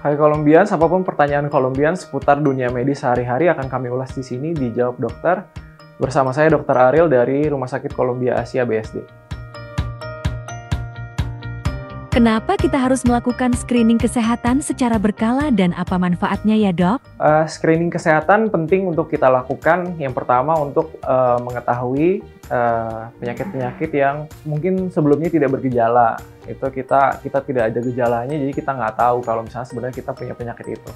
Hai Colombians, apapun pertanyaan Colombians seputar dunia medis sehari-hari akan kami ulas di sini di Jawab Dokter. Bersama saya Dr. Ariel dari Rumah Sakit Columbia Asia BSD. Kenapa kita harus melakukan screening kesehatan secara berkala dan apa manfaatnya ya dok? Screening kesehatan penting untuk kita lakukan. Yang pertama untuk mengetahui penyakit-penyakit yang mungkin sebelumnya tidak bergejala. Itu kita tidak ada gejalanya, jadi kita nggak tahu kalau misalnya sebenarnya kita punya penyakit itu.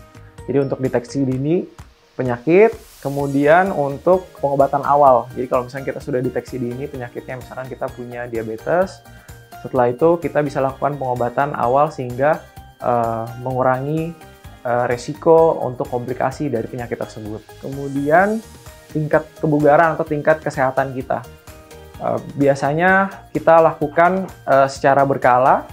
Jadi untuk deteksi dini penyakit, kemudian untuk pengobatan awal. Jadi kalau misalnya kita sudah deteksi dini penyakitnya, misalkan kita punya diabetes, setelah itu kita bisa lakukan pengobatan awal sehingga mengurangi resiko untuk komplikasi dari penyakit tersebut. Kemudian tingkat kebugaran atau tingkat kesehatan kita. Biasanya kita lakukan secara berkala.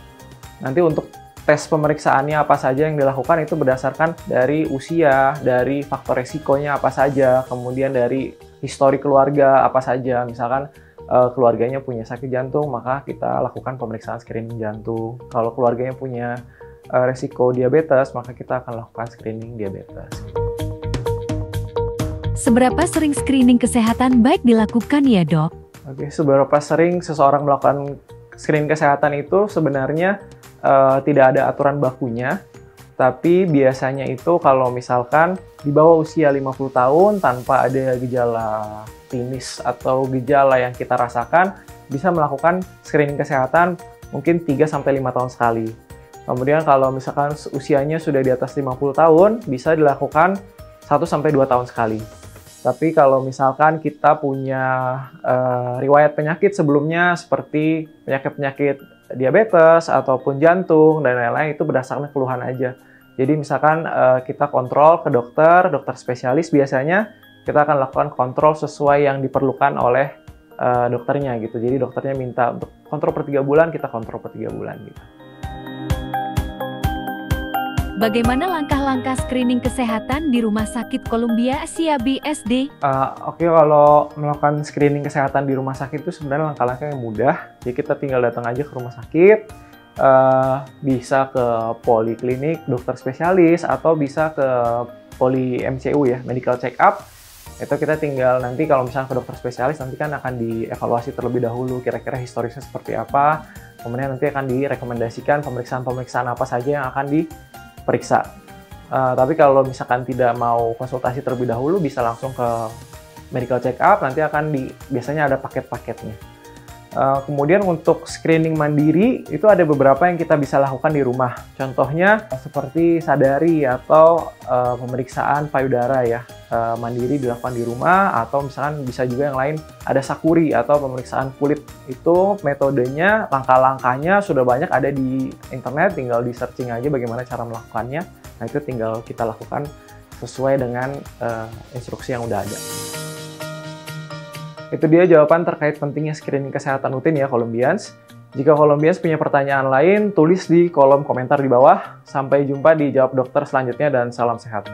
Nanti untuk tes pemeriksaannya apa saja yang dilakukan itu berdasarkan dari usia, dari faktor resikonya apa saja, kemudian dari histori keluarga apa saja. Misalkan keluarganya punya sakit jantung, maka kita lakukan pemeriksaan screening jantung. Kalau keluarganya punya resiko diabetes, maka kita akan lakukan screening diabetes. Seberapa sering screening kesehatan baik dilakukan ya dok? Oke, seberapa sering seseorang melakukan screening kesehatan itu sebenarnya tidak ada aturan bakunya. Tapi biasanya itu kalau misalkan di bawah usia 50 tahun tanpa ada gejala klinis atau gejala yang kita rasakan, bisa melakukan screening kesehatan mungkin 3-5 tahun sekali. Kemudian kalau misalkan usianya sudah di atas 50 tahun, bisa dilakukan 1-2 tahun sekali. Tapi kalau misalkan kita punya riwayat penyakit sebelumnya seperti penyakit-penyakit diabetes ataupun jantung dan lain-lain, itu berdasarkan keluhan aja. Jadi misalkan kita kontrol ke dokter spesialis, biasanya kita akan lakukan kontrol sesuai yang diperlukan oleh dokternya gitu. Jadi dokternya minta untuk kontrol per 3 bulan, kita kontrol per 3 bulan gitu. Bagaimana langkah-langkah screening kesehatan di Rumah Sakit Columbia Asia BSD? Oke, kalau melakukan screening kesehatan di rumah sakit itu sebenarnya langkah-langkah yang mudah. Jadi kita tinggal datang aja ke rumah sakit, bisa ke poliklinik dokter spesialis atau bisa ke poli MCU ya, medical check up. Itu kita tinggal nanti kalau misalnya ke dokter spesialis nanti kan akan dievaluasi terlebih dahulu kira-kira historisnya seperti apa. Kemudian nanti akan direkomendasikan pemeriksaan-pemeriksaan apa saja yang akan diperiksa. Tapi kalau misalkan tidak mau konsultasi terlebih dahulu, bisa langsung ke medical check up, nanti akan biasanya ada paket-paketnya. Kemudian untuk screening mandiri, itu ada beberapa yang kita bisa lakukan di rumah. Contohnya seperti sadari atau pemeriksaan payudara ya, mandiri dilakukan di rumah, atau misalkan bisa juga yang lain, ada sakuri atau pemeriksaan kulit. Itu metodenya, langkah-langkahnya sudah banyak ada di internet, tinggal di searching aja bagaimana cara melakukannya. Nah itu tinggal kita lakukan sesuai dengan instruksi yang udah ada. Itu dia jawaban terkait pentingnya screening kesehatan rutin ya Colombians. Jika Colombians punya pertanyaan lain, tulis di kolom komentar di bawah. Sampai jumpa di Jawab Dokter selanjutnya dan salam sehat.